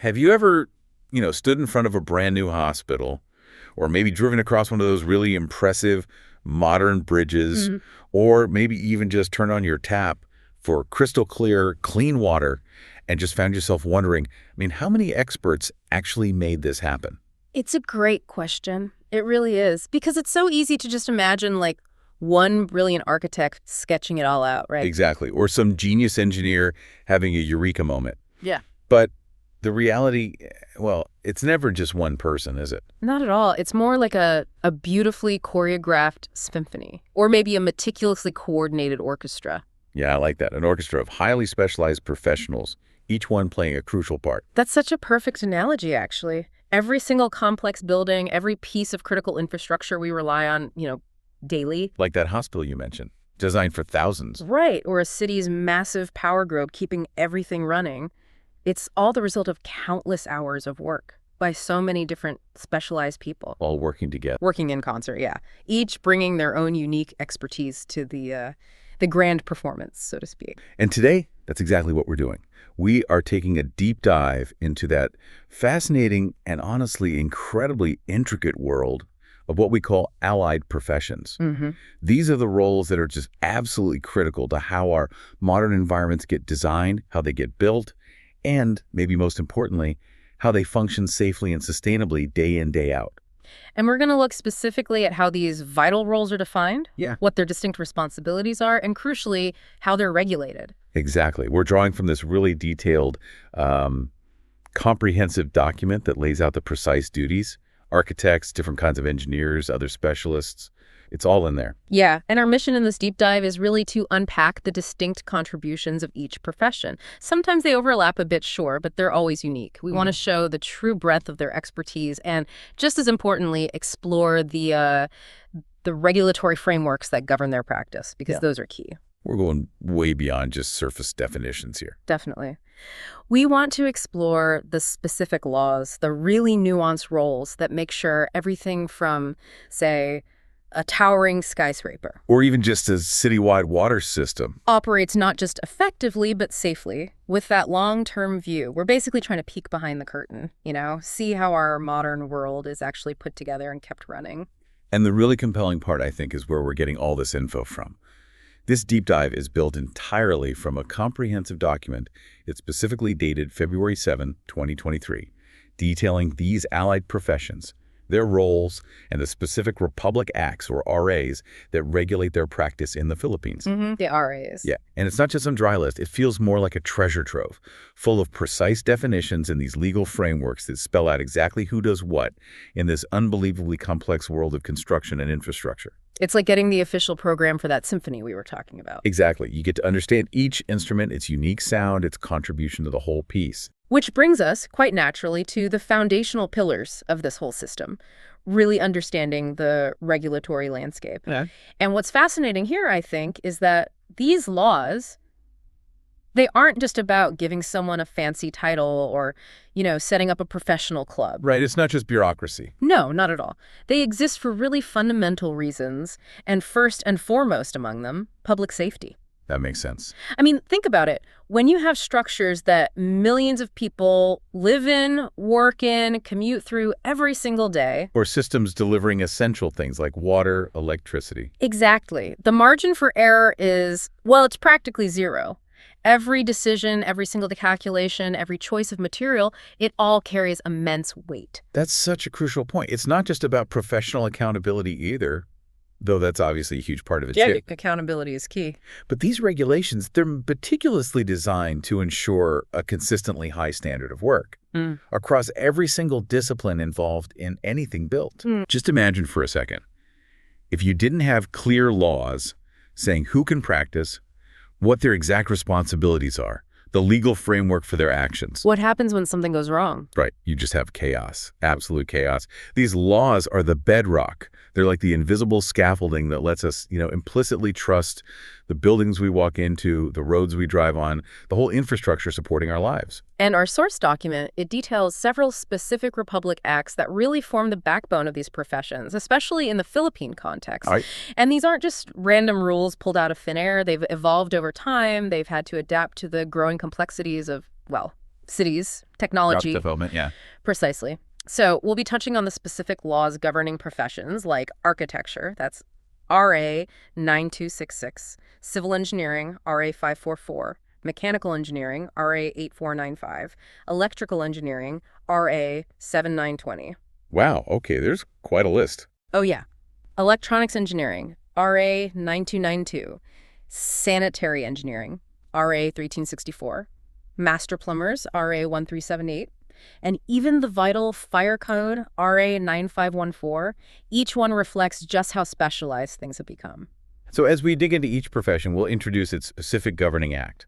Have you ever, stood in front of a brand new hospital or maybe driven across one of those really impressive modern bridges or maybe even just turned on your tap for crystal clear, clean water and just found yourself wondering, how many experts actually made this happen? It's a great question. It really is. Because it's so easy to just imagine, like, one brilliant architect sketching it all out, right? Exactly. Or some genius engineer having a eureka moment. Yeah. But the reality, well, it's never just one person, is it? Not at all. It's more like a beautifully choreographed symphony. Or maybe a meticulously coordinated orchestra. Yeah, I like that. An orchestra of highly specialized professionals, each one playing a crucial part. That's such a perfect analogy, actually. Every single complex building, every piece of critical infrastructure we rely on, daily. Like that hospital you mentioned, designed for thousands. Right, or a city's massive power grid keeping everything running. It's all the result of countless hours of work by so many different specialized people. All working together. Working in concert, yeah. Each bringing their own unique expertise to the grand performance, so to speak. And today, that's exactly what we're doing. We are taking a deep dive into that fascinating and honestly incredibly intricate world of what we call allied professions. These are the roles that are just absolutely critical to how our modern environments get designed, how they get built, and maybe most importantly, how they function safely and sustainably day in, day out. And we're going to look specifically at how these vital roles are defined, what their distinct responsibilities are, and crucially, how they're regulated. Exactly. We're drawing from this really detailed, comprehensive document that lays out the precise duties. Architects, different kinds of engineers, other specialists. It's all in there. Yeah, and our mission in this deep dive is really to unpack the distinct contributions of each profession. Sometimes they overlap a bit, sure, but they're always unique. We want to show the true breadth of their expertise and, just as importantly, explore the regulatory frameworks that govern their practice, because those are key. We're going way beyond just surface definitions here. Definitely. We want to explore the specific laws, the really nuanced roles that make sure everything from, say, a towering skyscraper, or even just a citywide water system, operates not just effectively, but safely, with that long-term view. We're basically trying to peek behind the curtain, see how our modern world is actually put together and kept running. And the really compelling part, I think, is where we're getting all this info from. This deep dive is built entirely from a comprehensive document. It's specifically dated February 7, 2023, detailing these allied professions, their roles, and the specific Republic Acts, or RAs, that regulate their practice in the Philippines. The RAs. Yeah, and it's not just some dry list. It feels more like a treasure trove, full of precise definitions and these legal frameworks that spell out exactly who does what in this unbelievably complex world of construction and infrastructure. It's like getting the official program for that symphony we were talking about. Exactly. You get to understand each instrument, its unique sound, its contribution to the whole piece. Which brings us, quite naturally, to the foundational pillars of this whole system, really understanding the regulatory landscape. Yeah. And what's fascinating here, I think, is that these laws, they aren't just about giving someone a fancy title or, setting up a professional club. Right. It's not just bureaucracy. No, not at all. They exist for really fundamental reasons, and first and foremost among them, public safety. That makes sense. Think about it. When you have structures that millions of people live in, work in, commute through every single day. Or systems delivering essential things like water, electricity. Exactly. The margin for error is, it's practically zero. Every decision, every single calculation, every choice of material, it all carries immense weight. That's such a crucial point. It's not just about professional accountability either, though that's obviously a huge part of it too. Accountability is key. But these regulations, they're meticulously designed to ensure a consistently high standard of work across every single discipline involved in anything built. Just imagine for a second, if you didn't have clear laws saying who can practice, what their exact responsibilities are, the legal framework for their actions. What happens when something goes wrong? Right. You just have chaos, absolute chaos. These laws are the bedrock. They're like the invisible scaffolding that lets us, implicitly trust the buildings we walk into, the roads we drive on, the whole infrastructure supporting our lives. And our source document, it details several specific Republic Acts that really form the backbone of these professions, especially in the Philippine context. Right. And these aren't just random rules pulled out of thin air. They've evolved over time. They've had to adapt to the growing complexities of, cities, Route technology. development, yeah. Precisely. So we'll be touching on the specific laws governing professions like architecture, that's RA 9266, civil engineering, RA 544, mechanical engineering, RA 8495, electrical engineering, RA 7920. Wow, okay, there's quite a list. Oh, yeah. Electronics engineering, RA 9292, sanitary engineering, RA 1364, master plumbers, RA 1378, and even the vital fire code, RA 9514, each one reflects just how specialized things have become. So as we dig into each profession, we'll introduce its specific governing act.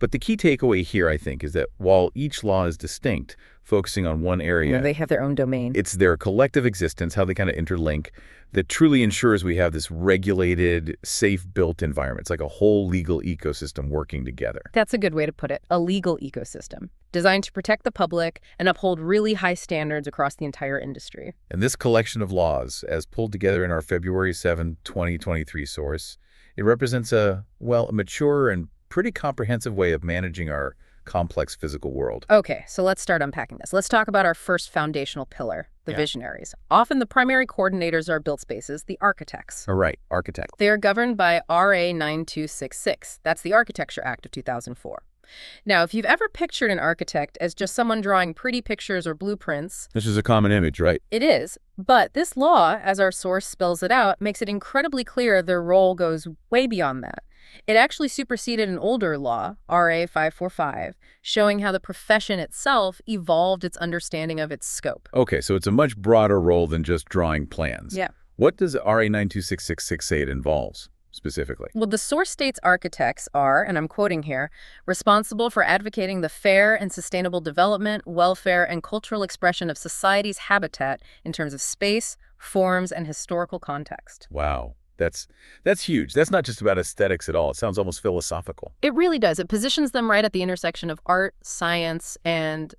But the key takeaway here, I think, is that while each law is distinct, focusing on one area, They have their own domain. it's their collective existence, how they kind of interlink, that truly ensures we have this regulated, safe-built environment. It's like a whole legal ecosystem working together. That's a good way to put it, a legal ecosystem, designed to protect the public and uphold really high standards across the entire industry. And this collection of laws, as pulled together in our February 7, 2023 source, it represents a mature and pretty comprehensive way of managing our complex physical world. Okay, so let's start unpacking this. Let's talk about our first foundational pillar, the visionaries. Often the primary coordinators are built spaces, the architects. All right, architect. They are governed by RA 9266. That's the Architecture Act of 2004. Now, if you've ever pictured an architect as just someone drawing pretty pictures or blueprints, This is a common image, right? it is. But this law, as our source spells it out, makes it incredibly clear their role goes way beyond that. It actually superseded an older law, RA 545, showing how the profession itself evolved its understanding of its scope. Okay, so it's a much broader role than just drawing plans. Yeah. What does RA 9266 say it involves, specifically? Well, the source states architects are, and I'm quoting here, responsible for advocating the fair and sustainable development, welfare, and cultural expression of society's habitat in terms of space, forms, and historical context. Wow, that's huge. That's not just about aesthetics at all. It sounds almost philosophical. It really does. It positions them right at the intersection of art, science, and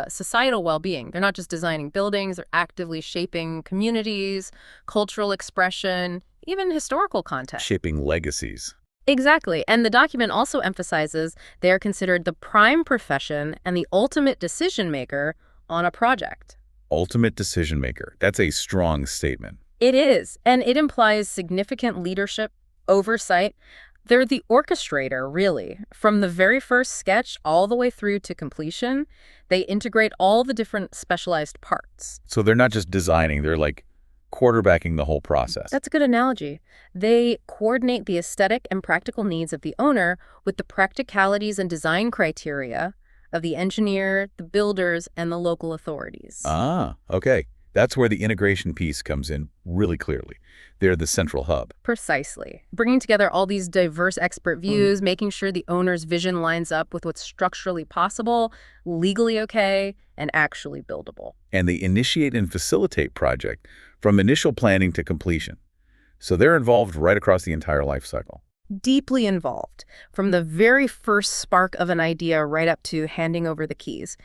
societal well-being. They're not just designing buildings, they're actively shaping communities, cultural expression, even historical context. Shaping legacies. Exactly. And the document also emphasizes they are considered the prime profession and the ultimate decision maker on a project. Ultimate decision maker. That's a strong statement. It is, and it implies significant leadership, oversight. They're the orchestrator, really. From the very first sketch all the way through to completion, they integrate all the different specialized parts. So they're not just designing, they're like quarterbacking the whole process. That's a good analogy. They coordinate the aesthetic and practical needs of the owner with the practicalities and design criteria of the engineer, the builders, and the local authorities. Ah, okay. That's where the integration piece comes in really clearly. They're the central hub. Precisely. Bringing together all these diverse expert views, making sure the owner's vision lines up with what's structurally possible, legally okay, and actually buildable. And they initiate and facilitate project from initial planning to completion. So they're involved right across the entire life cycle. Deeply involved, from the very first spark of an idea right up to handing over the keys.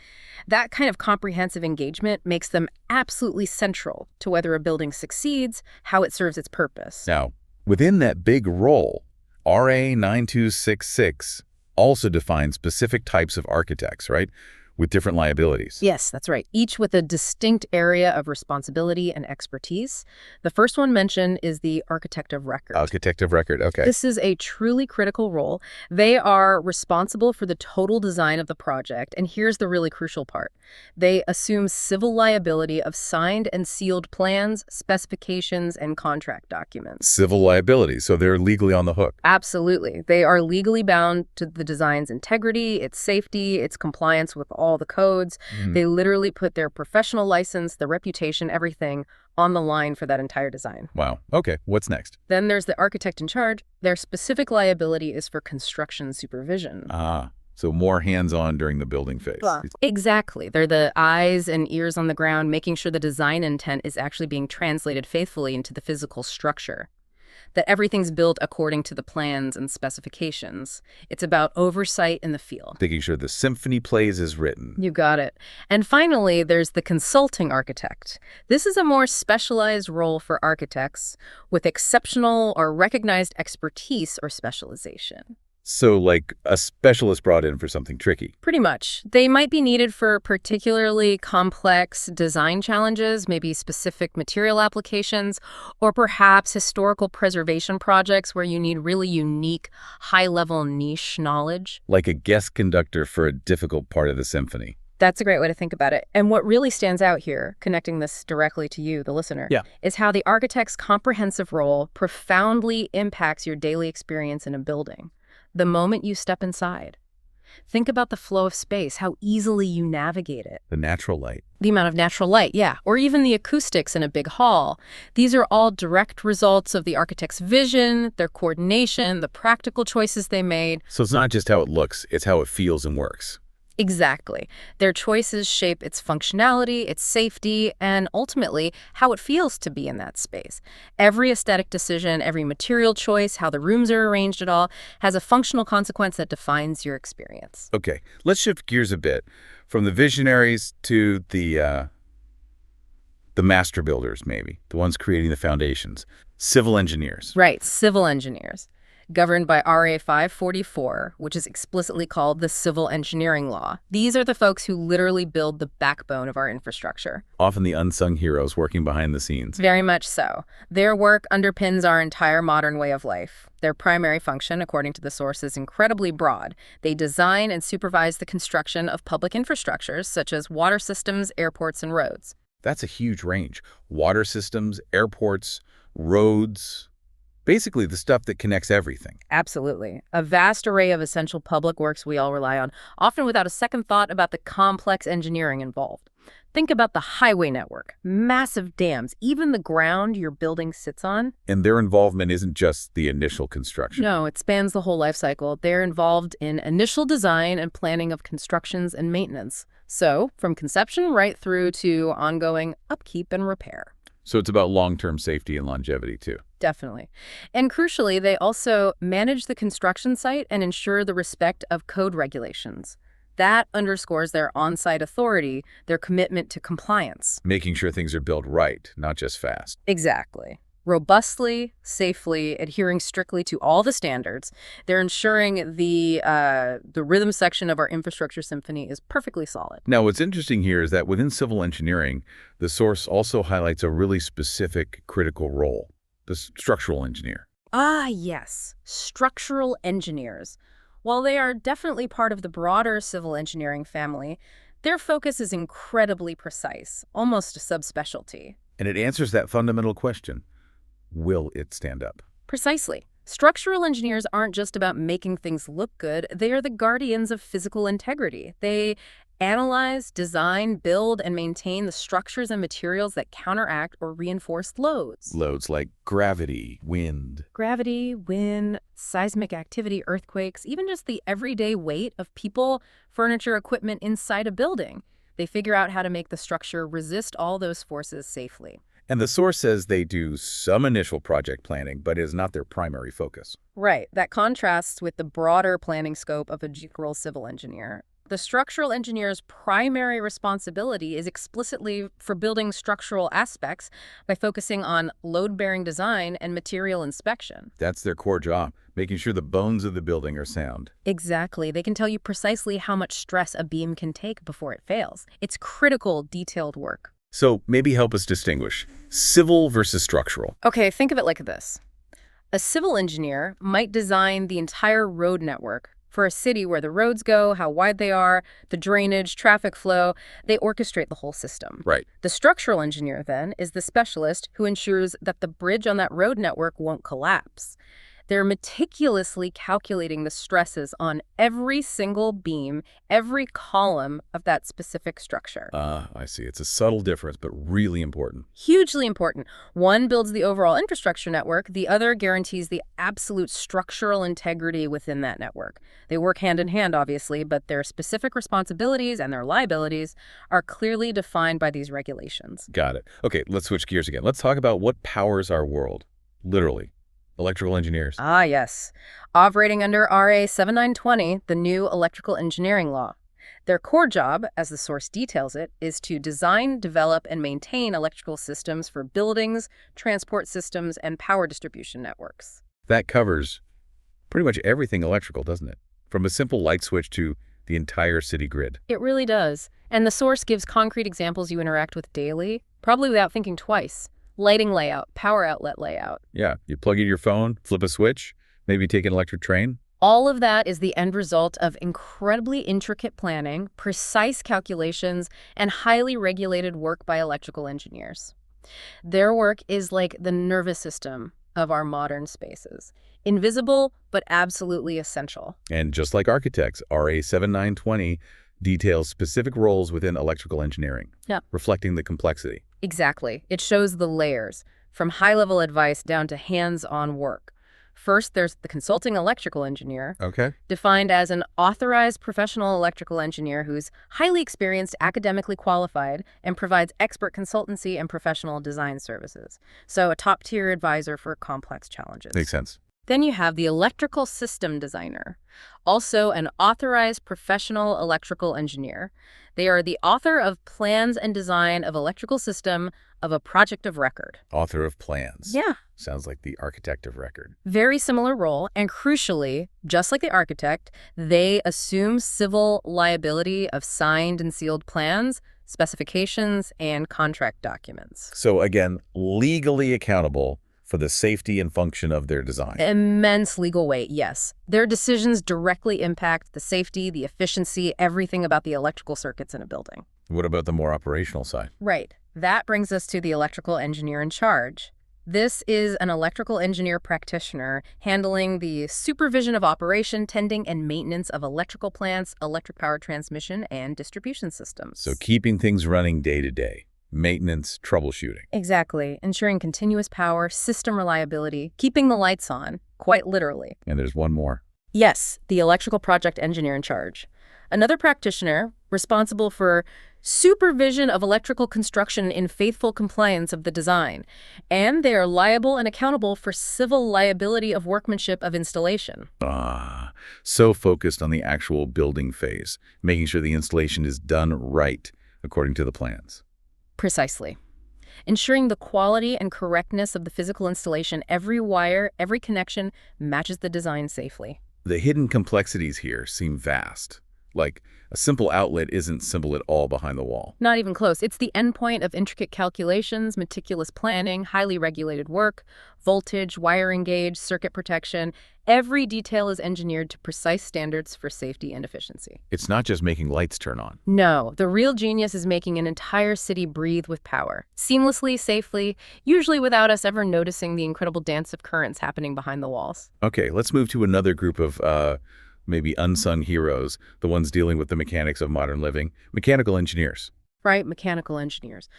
That kind of comprehensive engagement makes them absolutely central to whether a building succeeds, how it serves its purpose. Now, within that big role, RA 9266 also defines specific types of architects, right? With different liabilities. Yes, that's right. Each with a distinct area of responsibility and expertise. The first one mentioned is the architect of record. Architect of record, okay. This is a truly critical role. They are responsible for the total design of the project, and here's the really crucial part. They assume civil liability of signed and sealed plans, specifications, and contract documents. Civil liability, so they're legally on the hook. Absolutely. They are legally bound to the design's integrity, its safety, its compliance with all the codes. They literally put their professional license, their reputation, everything on the line for that entire design. Wow. Okay, what's next? Then there's the architect in charge. Their specific liability is for construction supervision. Ah, so more hands-on during the building phase. Exactly. They're the eyes and ears on the ground, making sure the design intent is actually being translated faithfully into the physical structure, that everything's built according to the plans and specifications. It's about oversight in the field. Making sure the symphony plays as written. You got it. And finally, there's the consulting architect. This is a more specialized role for architects with exceptional or recognized expertise or specialization. So like a specialist brought in for something tricky. Pretty much. They might be needed for particularly complex design challenges, maybe specific material applications, or perhaps historical preservation projects where you need really unique, high-level niche knowledge. Like a guest conductor for a difficult part of the symphony. That's a great way to think about it. And what really stands out here, connecting this directly to you, the listener, Yeah. is how the architect's comprehensive role profoundly impacts your daily experience in a building. The moment you step inside, think about the flow of space, how easily you navigate it. The natural light. The amount of natural light, yeah, or even the acoustics in a big hall. These are all direct results of the architect's vision, their coordination, the practical choices they made. So it's not just how it looks, it's how it feels and works. Exactly. Their choices shape its functionality, its safety, and ultimately how it feels to be in that space. Every aesthetic decision, every material choice, how the rooms are arranged at all, has a functional consequence that defines your experience. Okay, let's shift gears a bit from the visionaries to the master builders, maybe, the ones creating the foundations, civil engineers. Right, civil engineers, governed by RA 544, which is explicitly called the Civil Engineering Law. These are the folks who literally build the backbone of our infrastructure. Often the unsung heroes working behind the scenes. Very much so. Their work underpins our entire modern way of life. Their primary function, according to the source, is incredibly broad. They design and supervise the construction of public infrastructures, such as water systems, airports, and roads. That's a huge range. Water systems, airports, roads, basically the stuff that connects everything. Absolutely. A vast array of essential public works we all rely on, often without a second thought about the complex engineering involved. Think about the highway network, massive dams, even the ground your building sits on. And their involvement isn't just the initial construction. No, it spans the whole life cycle. They're involved in initial design and planning of constructions and maintenance. So, from conception right through to ongoing upkeep and repair. So it's about long-term safety and longevity, too. Definitely. And crucially, they also manage the construction site and ensure the respect of code regulations. That underscores their on-site authority, their commitment to compliance. Making sure things are built right, not just fast. Exactly. Robustly, safely, adhering strictly to all the standards. They're ensuring the rhythm section of our infrastructure symphony is perfectly solid. Now, what's interesting here is that within civil engineering, the source also highlights a really specific critical role, the structural engineer. Ah, yes. Structural engineers. While they are definitely part of the broader civil engineering family, their focus is incredibly precise, almost a subspecialty. And it answers that fundamental question. Will it stand up? Precisely. Structural engineers aren't just about making things look good. They are the guardians of physical integrity. They analyze, design, build, and maintain the structures and materials that counteract or reinforce loads. Loads like gravity, wind. Gravity, wind, seismic activity, earthquakes, even just the everyday weight of people, furniture, equipment inside a building. They figure out how to make the structure resist all those forces safely. And the source says they do some initial project planning, but is not their primary focus. Right. That contrasts with the broader planning scope of a general civil engineer. The structural engineer's primary responsibility is explicitly for building structural aspects by focusing on load-bearing design and material inspection. That's their core job, making sure the bones of the building are sound. Exactly. They can tell you precisely how much stress a beam can take before it fails. It's critical, detailed work. So maybe help us distinguish civil versus structural. Okay, think of it like this. A civil engineer might design the entire road network for a city where the roads go, how wide they are, the drainage, traffic flow. They orchestrate the whole system. Right. The structural engineer, then, is the specialist who ensures that the bridge on that road network won't collapse. They're meticulously calculating the stresses on every single beam, every column of that specific structure. I see. It's a subtle difference, but really important. Hugely important. One builds the overall infrastructure network. The other guarantees the absolute structural integrity within that network. They work hand in hand, obviously, but their specific responsibilities and their liabilities are clearly defined by these regulations. Got it. Okay, let's switch gears again. Let's talk about what powers our world, literally. Electrical engineers. Ah, yes. Operating under RA 7920, the new electrical engineering law. Their core job, as the source details it, is to design, develop, and maintain electrical systems for buildings, transport systems, and power distribution networks. That covers pretty much everything electrical, doesn't it? From a simple light switch to the entire city grid. It really does. And the source gives concrete examples you interact with daily, probably without thinking twice. Lighting layout, power outlet layout. Yeah, you plug in your phone, flip a switch, maybe take an electric train. All of that is the end result of incredibly intricate planning, precise calculations, and highly regulated work by electrical engineers. Their work is like the nervous system of our modern spaces. Invisible, but absolutely essential. And just like architects, RA 7920 details specific roles within electrical engineering, Yeah. reflecting the complexity. Exactly. It shows the layers, from high-level advice down to hands-on work. First, there's the consulting electrical engineer, Okay. defined as an authorized professional electrical engineer who's highly experienced, academically qualified, and provides expert consultancy and professional design services. So a top-tier advisor for complex challenges. Makes sense. Then you have the electrical system designer, also an authorized professional electrical engineer. They are the author of plans and design of electrical system of a project of record. Author of plans. Yeah. Sounds like the architect of record. Very similar role, and crucially, just like the architect, they assume civil liability of signed and sealed plans, specifications, and contract documents. So again, legally accountable for the safety and function of their design. Immense legal weight, yes. Their decisions directly impact the safety, the efficiency, everything about the electrical circuits in a building. What about the more operational side? Right. That brings us to the electrical engineer in charge. This is an electrical engineer practitioner handling the supervision of operation, tending, and maintenance of electrical plants, electric power transmission, and distribution systems. So keeping things running day to day. Maintenance, troubleshooting. Exactly. Ensuring continuous power, system reliability, keeping the lights on, quite literally. And there's one more. Yes, the electrical project engineer in charge. Another practitioner responsible for supervision of electrical construction in faithful compliance of the design. And they are liable and accountable for civil liability of workmanship of installation. So focused on the actual building phase, making sure the installation is done right according to the plans. Precisely. Ensuring the quality and correctness of the physical installation, every wire, every connection matches the design safely. The hidden complexities here seem vast. Like, a simple outlet isn't simple at all behind the wall. Not even close. It's the endpoint of intricate calculations, meticulous planning, highly regulated work, voltage, wiring gauge, circuit protection. Every detail is engineered to precise standards for safety and efficiency. It's not just making lights turn on. No, the real genius is making an entire city breathe with power, seamlessly, safely, usually without us ever noticing the incredible dance of currents happening behind the walls. Okay, let's move to another group of maybe unsung heroes, the ones dealing with the mechanics of modern living, mechanical engineers. Right, mechanical engineers.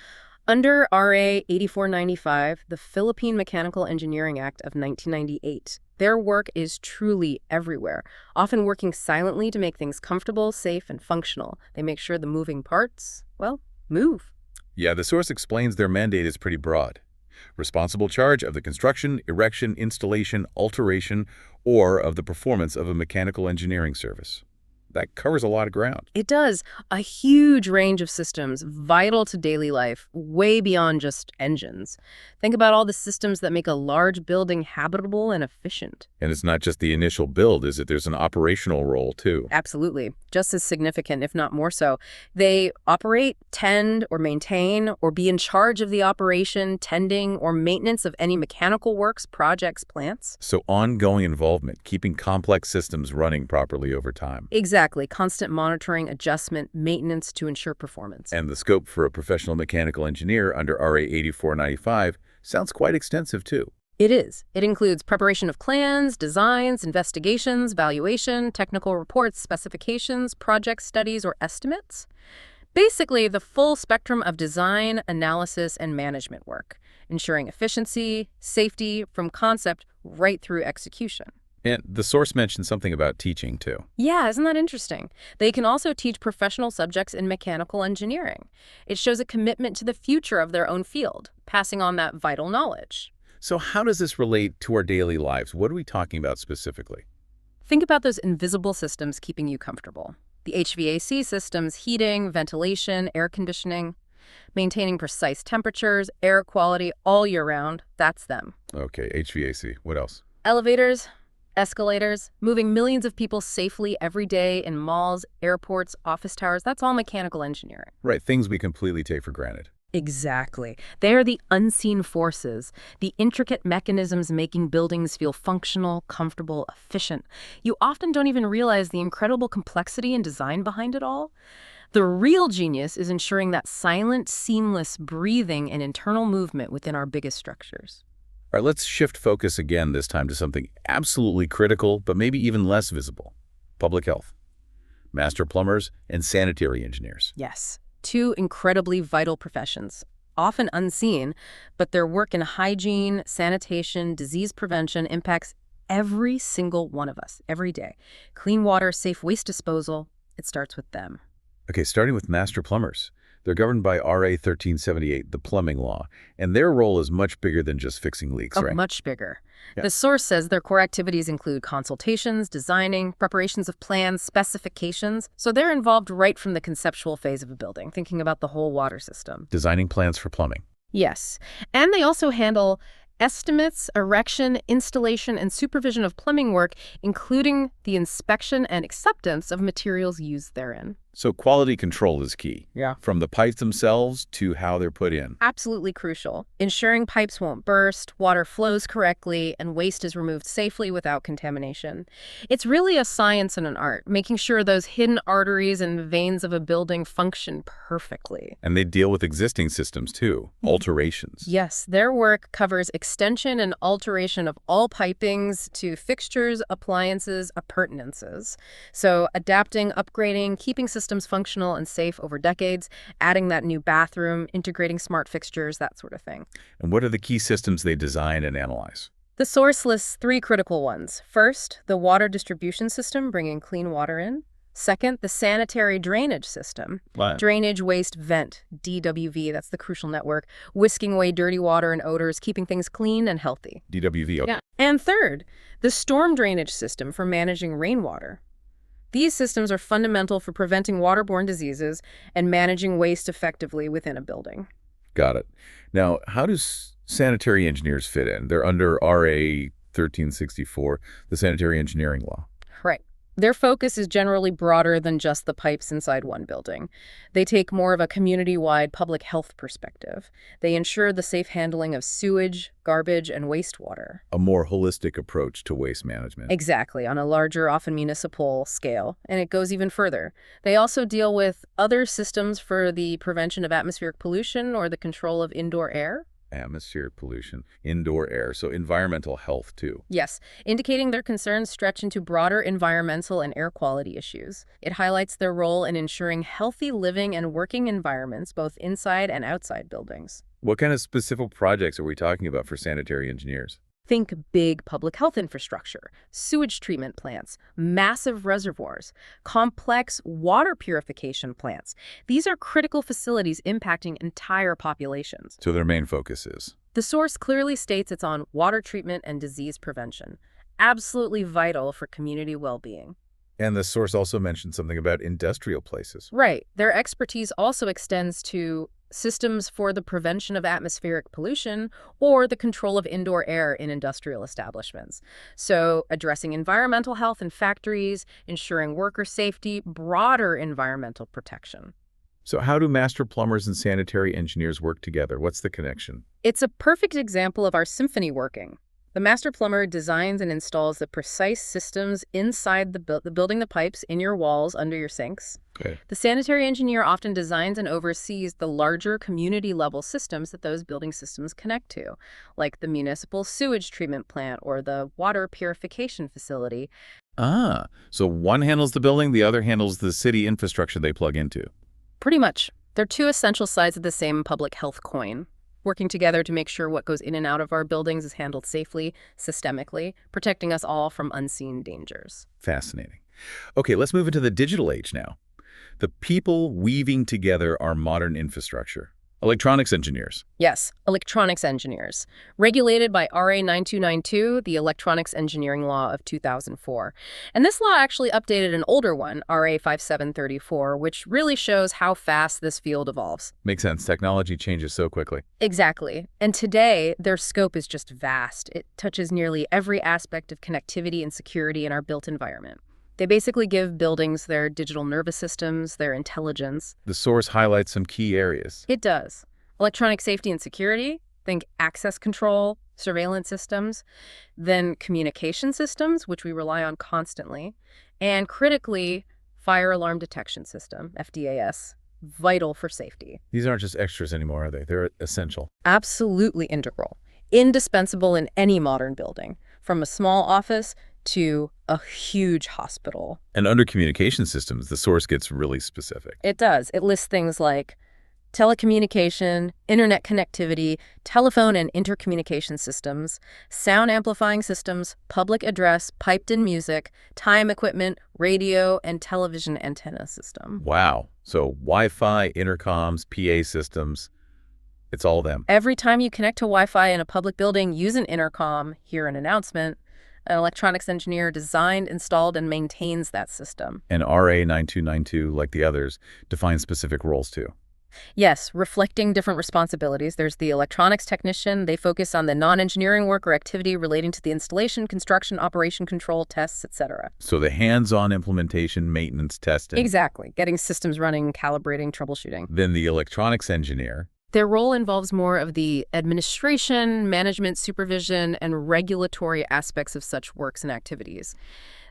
Under RA 8495, the Philippine Mechanical Engineering Act of 1998, their work is truly everywhere, often working silently to make things comfortable, safe, and functional. They make sure the moving parts, well, move. Yeah, the source explains their mandate is pretty broad. Responsible charge of the construction, erection, installation, alteration, or of the performance of a mechanical engineering service. That covers a lot of ground. It does. A huge range of systems, vital to daily life, way beyond just engines. Think about all the systems that make a large building habitable and efficient. And it's not just the initial build, is it? There's an operational role, too. Absolutely. Just as significant, if not more so. They operate, tend, or maintain, or be in charge of the operation, tending, or maintenance of any mechanical works, projects, plants. So ongoing involvement, keeping complex systems running properly over time. Exactly. Constant monitoring, adjustment, maintenance to ensure performance. And the scope for a professional mechanical engineer under RA 8495 sounds quite extensive, too. It is. It includes preparation of plans, designs, investigations, valuation, technical reports, specifications, project studies, or estimates. Basically, the full spectrum of design, analysis, and management work, ensuring efficiency, safety, from concept right through execution. And the source mentioned something about teaching, too. Yeah, isn't that interesting? They can also teach professional subjects in mechanical engineering. It shows a commitment to the future of their own field, passing on that vital knowledge. So how does this relate to our daily lives? What are we talking about specifically? Think about those invisible systems keeping you comfortable. The HVAC systems, heating, ventilation, air conditioning, maintaining precise temperatures, air quality all year round, that's them. Okay, HVAC. What else? Elevators. Escalators, moving millions of people safely every day in malls, airports, office towers, that's all mechanical engineering. Right, things we completely take for granted. Exactly. They are the unseen forces, the intricate mechanisms making buildings feel functional, comfortable, efficient. You often don't even realize the incredible complexity and design behind it all. The real genius is ensuring that silent, seamless breathing and internal movement within our biggest structures. All right, let's shift focus again this time to something absolutely critical, but maybe even less visible. Public health. Master plumbers and sanitary engineers. Yes, two incredibly vital professions, often unseen, but their work in hygiene, sanitation, disease prevention impacts every single one of us every day. Clean water, safe waste disposal, it starts with them. Okay, starting with master plumbers. They're governed by RA 1378, the plumbing law, and their role is much bigger than just fixing leaks, Oh, right? much bigger. Yeah. The source says their core activities include consultations, designing, preparations of plans, specifications. So they're involved right from the conceptual phase of a building, thinking about the whole water system. Designing plans for plumbing. Yes. And they also handle estimates, erection, installation, and supervision of plumbing work, including the inspection and acceptance of materials used therein. So quality control is key. Yeah. From the pipes themselves to how they're put in. Absolutely crucial. Ensuring pipes won't burst, water flows correctly, and waste is removed safely without contamination. It's really a science and an art, making sure those hidden arteries and veins of a building function perfectly. And they deal with existing systems too, alterations. Yes, their work covers extension and alteration of all pipings to fixtures, appliances, appurtenances. So adapting, upgrading, keeping systems functional and safe over decades, adding that new bathroom, integrating smart fixtures, that sort of thing. And what are the key systems they design and analyze? The source lists three critical ones. First, the water distribution system, bringing clean water in. Second, the sanitary drainage system. What? Drainage waste vent, DWV, that's the crucial network, whisking away dirty water and odors, keeping things clean and healthy. DWV. Okay. Yeah. And third, the storm drainage system for managing rainwater. These systems are fundamental for preventing waterborne diseases and managing waste effectively within a building. Got it. Now, how do sanitary engineers fit in? They're under RA 1364, the sanitary engineering law. Right. Their focus is generally broader than just the pipes inside one building. They take more of a community-wide public health perspective. They ensure the safe handling of sewage, garbage, and wastewater. A more holistic approach to waste management. Exactly, on a larger, often municipal scale. And it goes even further. They also deal with other systems for the prevention of atmospheric pollution or the control of indoor air. Atmospheric pollution, indoor air, so environmental health too. Yes, indicating their concerns stretch into broader environmental and air quality issues. It highlights their role in ensuring healthy living and working environments both inside and outside buildings. What kind of specific projects are we talking about for sanitary engineers? Think big public health infrastructure, sewage treatment plants, massive reservoirs, complex water purification plants. These are critical facilities impacting entire populations. So their main focus is? The source clearly states it's on water treatment and disease prevention. Absolutely vital for community well-being. And the source also mentioned something about industrial places. Right. Their expertise also extends to systems for the prevention of atmospheric pollution or the control of indoor air in industrial establishments. So addressing environmental health in factories, ensuring worker safety, broader environmental protection. So how do master plumbers and sanitary engineers work together? What's the connection? It's a perfect example of our symphony working. The master plumber designs and installs the precise systems inside the building, the pipes in your walls under your sinks. Okay. The sanitary engineer often designs and oversees the larger community-level systems that those building systems connect to, like the municipal sewage treatment plant or the water purification facility. Ah, so one handles the building, the other handles the city infrastructure they plug into. Pretty much. They're two essential sides of the same public health coin, working together to make sure what goes in and out of our buildings is handled safely, systemically, protecting us all from unseen dangers. Fascinating. Okay, let's move into the digital age now. The people weaving together our modern infrastructure. Electronics engineers. Yes, electronics engineers. Regulated by RA 9292, the Electronics Engineering Law of 2004. And this law actually updated an older one, RA 5734, which really shows how fast this field evolves. Makes sense. Technology changes so quickly. Exactly. And today, their scope is just vast. It touches nearly every aspect of connectivity and security in our built environment. They basically give buildings their digital nervous systems, their intelligence. The source highlights some key areas. It does. Electronic safety and security, think access control, surveillance systems, then communication systems, which we rely on constantly, and critically, fire alarm detection system, FDAS, vital for safety. These aren't just extras anymore, are they? They're essential. Absolutely integral. Indispensable in any modern building, from a small office to a huge hospital. And under communication systems, the source gets really specific. It does. It lists things like telecommunication, internet connectivity, telephone and intercommunication systems, sound amplifying systems, public address, piped-in music, time equipment, radio, and television antenna system. Wow. So Wi-Fi, intercoms, PA systems, it's all them. Every time you connect to Wi-Fi in a public building, use an intercom, hear an announcement. An electronics engineer designed, installed, and maintains that system. And RA 9292, like the others, defines specific roles too. Yes, reflecting different responsibilities. There's the electronics technician. They focus on the non-engineering work or activity relating to the installation, construction, operation control, tests, etc. So the hands-on implementation, maintenance, testing. Exactly. Getting systems running, calibrating, troubleshooting. Then the electronics engineer. Their role involves more of the administration, management, supervision, and regulatory aspects of such works and activities.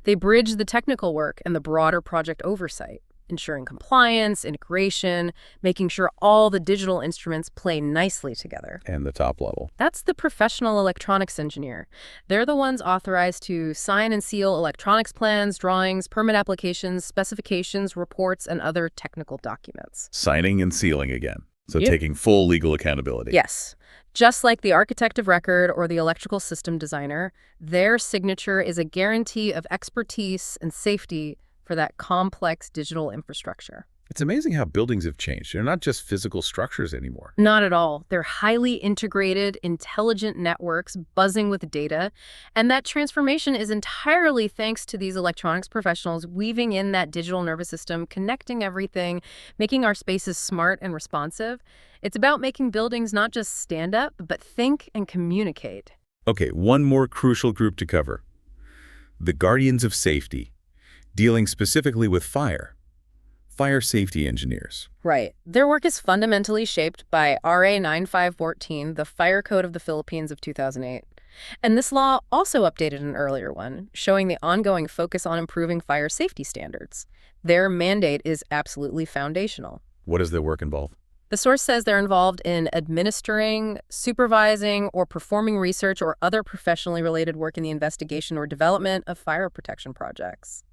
They bridge the technical work and the broader project oversight, ensuring compliance, integration, making sure all the digital instruments play nicely together. And the top level. That's the professional electronics engineer. They're the ones authorized to sign and seal electronics plans, drawings, permit applications, specifications, reports, and other technical documents. Signing and sealing again. So Yep. taking full legal accountability. Yes. Just like the architect of record or the electrical system designer, their signature is a guarantee of expertise and safety for that complex digital infrastructure. It's amazing how buildings have changed. They're not just physical structures anymore. Not at all. They're highly integrated, intelligent networks buzzing with data. And that transformation is entirely thanks to these electronics professionals weaving in that digital nervous system, connecting everything, making our spaces smart and responsive. It's about making buildings not just stand up, but think and communicate. Okay, one more crucial group to cover. The guardians of safety, dealing specifically with fire. Fire safety engineers. Right. Their work is fundamentally shaped by RA 9514, the Fire Code of the Philippines of 2008. And this law also updated an earlier one, showing the ongoing focus on improving fire safety standards. Their mandate is absolutely foundational. What does their work involve? The source says they're involved in administering, supervising, or performing research or other professionally related work in the investigation or development of fire protection projects.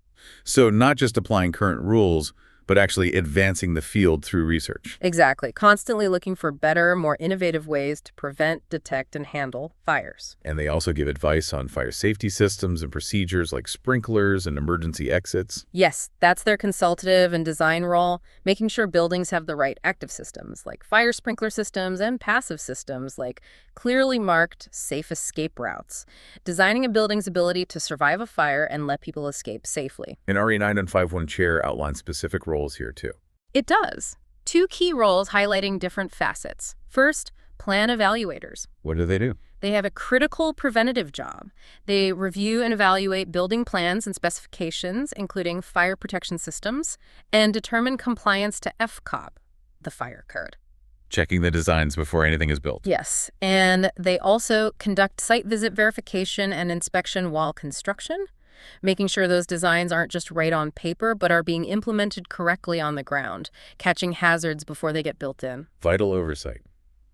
So not just applying current rules, but actually advancing the field through research. Exactly. Constantly looking for better, more innovative ways to prevent, detect, and handle fires. And they also give advice on fire safety systems and procedures like sprinklers and emergency exits. Yes, that's their consultative and design role, making sure buildings have the right active systems, like fire sprinkler systems, and passive systems, like clearly marked safe escape routes, designing a building's ability to survive a fire and let people escape safely. An RE 9151 chair outlines specific roles here too. It does. Two key roles highlighting different facets. First, plan evaluators. What do? They have a critical preventative job. They review and evaluate building plans and specifications, including fire protection systems, and determine compliance to FCOP, the fire code. Checking the designs before anything is built. Yes, and they also conduct site visit verification and inspection while construction, making sure those designs aren't just right on paper, but are being implemented correctly on the ground, catching hazards before they get built in. Vital oversight.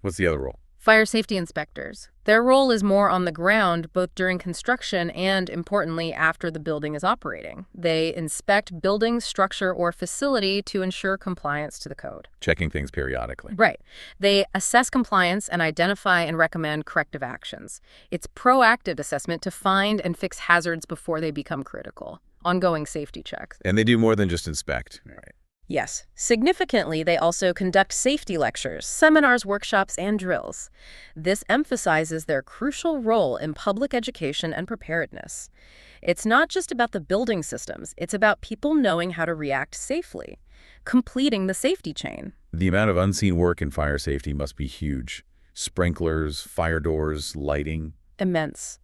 What's the other role? Fire safety inspectors. Their role is more on the ground, both during construction and, importantly, after the building is operating. They inspect building, structure, or facility to ensure compliance to the code. Checking things periodically. Right. They assess compliance and identify and recommend corrective actions. It's proactive assessment to find and fix hazards before they become critical. Ongoing safety checks. And they do more than just inspect. Right. Yes. Significantly, they also conduct safety lectures, seminars, workshops, and drills. This emphasizes their crucial role in public education and preparedness. It's not just about the building systems, it's about people knowing how to react safely, completing the safety chain. The amount of unseen work in fire safety must be huge. Sprinklers, fire doors, lighting. Immense.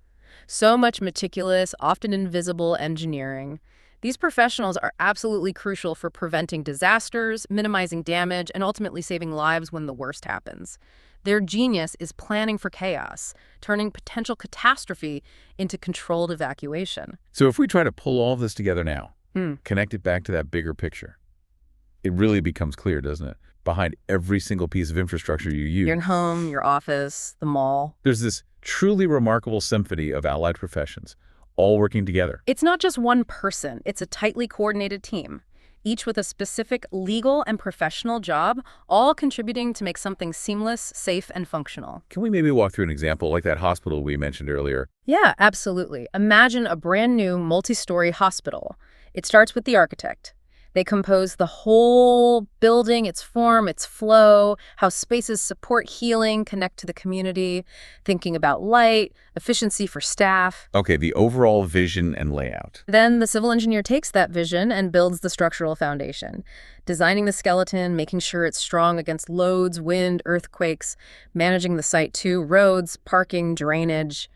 So much meticulous, often invisible engineering. These professionals are absolutely crucial for preventing disasters, minimizing damage, and ultimately saving lives when the worst happens. Their genius is planning for chaos, turning potential catastrophe into controlled evacuation. So if we try to pull all of this together now, Hmm. connect it back to that bigger picture, it really becomes clear, doesn't it? Behind every single piece of infrastructure you use, Your home, your office, the mall. there's this truly remarkable symphony of allied professions, all working together. It's not just one person, it's a tightly coordinated team, each with a specific legal and professional job, all contributing to make something seamless, safe, and functional. Can we maybe walk through an example like that hospital we mentioned earlier? Yeah, absolutely. Imagine a brand new multi-story hospital. It starts with the architect. They compose the whole building, its form, its flow, how spaces support healing, connect to the community, thinking about light, efficiency for staff. Okay, the overall vision and layout. Then the civil engineer takes that vision and builds the structural foundation, designing the skeleton, making sure it's strong against loads, wind, earthquakes, managing the site too, roads, parking, drainage,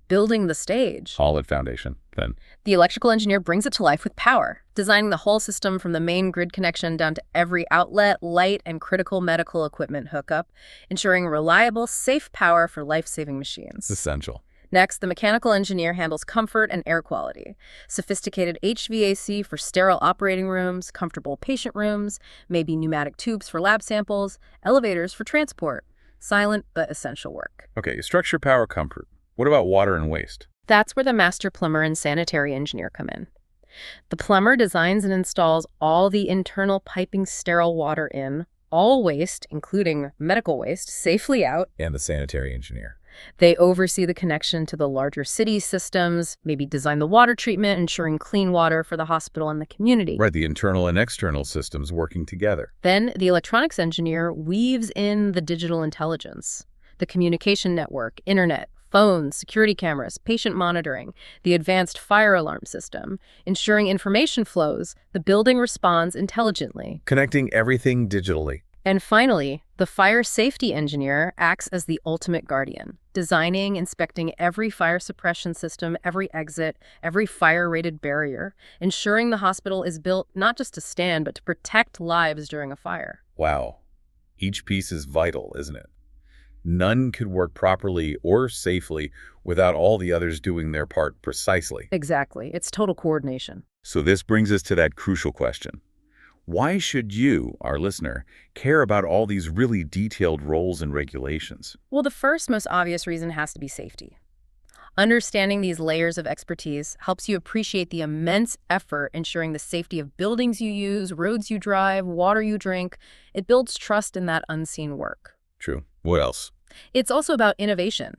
building the stage. Solid foundation, then. The electrical engineer brings it to life with power, designing the whole system from the main grid connection down to every outlet, light, and critical medical equipment hookup, ensuring reliable, safe power for life-saving machines. It's essential. Next, the mechanical engineer handles comfort and air quality. Sophisticated HVAC for sterile operating rooms, comfortable patient rooms, maybe pneumatic tubes for lab samples, elevators for transport. Silent but essential work. Okay, structure, power, comfort. What about water and waste? That's where the master plumber and sanitary engineer come in. The plumber designs and installs all the internal piping sterile water in, all waste, including medical waste, safely out. And the sanitary engineer. They oversee the connection to the larger city systems, maybe design the water treatment, ensuring clean water for the hospital and the community. Right, the internal and external systems working together. Then the electronics engineer weaves in the digital intelligence, the communication network, internet, phones, security cameras, patient monitoring, the advanced fire alarm system, ensuring information flows, the building responds intelligently. Connecting everything digitally. And finally, the fire safety engineer acts as the ultimate guardian, designing, inspecting every fire suppression system, every exit, every fire-rated barrier, ensuring the hospital is built not just to stand, but to protect lives during a fire. Wow. Each piece is vital, isn't it? None could work properly or safely without all the others doing their part precisely. Exactly. It's total coordination. So this brings us to that crucial question. Why should you, our listener, care about all these really detailed rules and regulations? Well, the first most obvious reason has to be safety. Understanding these layers of expertise helps you appreciate the immense effort ensuring the safety of buildings you use, roads you drive, water you drink. It builds trust in that unseen work. True. What else? It's also about innovation.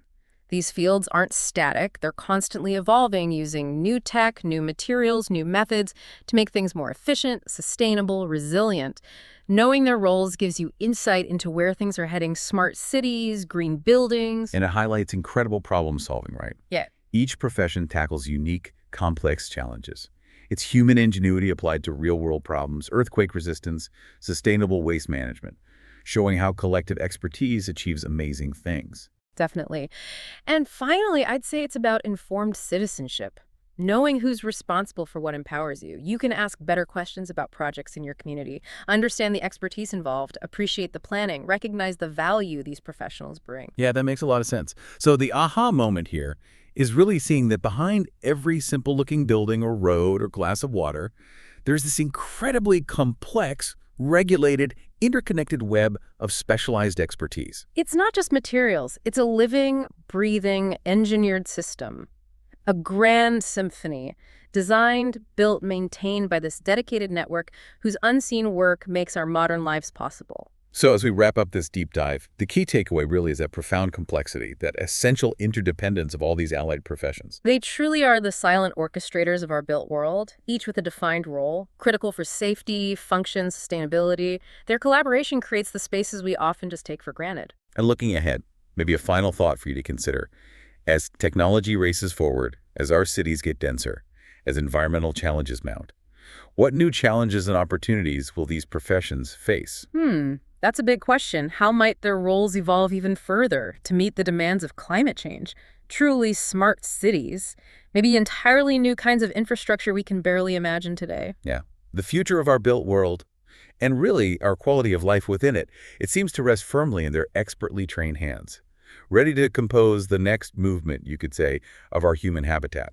These fields aren't static. They're constantly evolving, using new tech, new materials, new methods to make things more efficient, sustainable, resilient. Knowing their roles gives you insight into where things are heading: smart cities, green buildings. And it highlights incredible problem solving, right? Yeah. Each profession tackles unique, complex challenges. It's human ingenuity applied to real-world problems, earthquake resistance, sustainable waste management, showing how collective expertise achieves amazing things. Definitely. And finally, I'd say it's about informed citizenship. Knowing who's responsible for what empowers you. You can ask better questions about projects in your community, understand the expertise involved, appreciate the planning, recognize the value these professionals bring. Yeah, that makes a lot of sense. So the aha moment here is really seeing that behind every simple-looking building or road or glass of water, there's this incredibly complex, regulated, interconnected web of specialized expertise. It's not just materials. It's a living, breathing, engineered system. A grand symphony, designed, built, maintained by this dedicated network whose unseen work makes our modern lives possible. So as we wrap up this deep dive, the key takeaway really is that profound complexity, that essential interdependence of all these allied professions. They truly are the silent orchestrators of our built world, each with a defined role, critical for safety, function, sustainability. Their collaboration creates the spaces we often just take for granted. And looking ahead, maybe a final thought for you to consider. As technology races forward, as our cities get denser, as environmental challenges mount, what new challenges and opportunities will these professions face? That's a big question. How might their roles evolve even further to meet the demands of climate change? Truly smart cities, maybe entirely new kinds of infrastructure we can barely imagine today. Yeah. The future of our built world, and really our quality of life within it, it seems to rest firmly in their expertly trained hands, ready to compose the next movement, you could say, of our human habitat.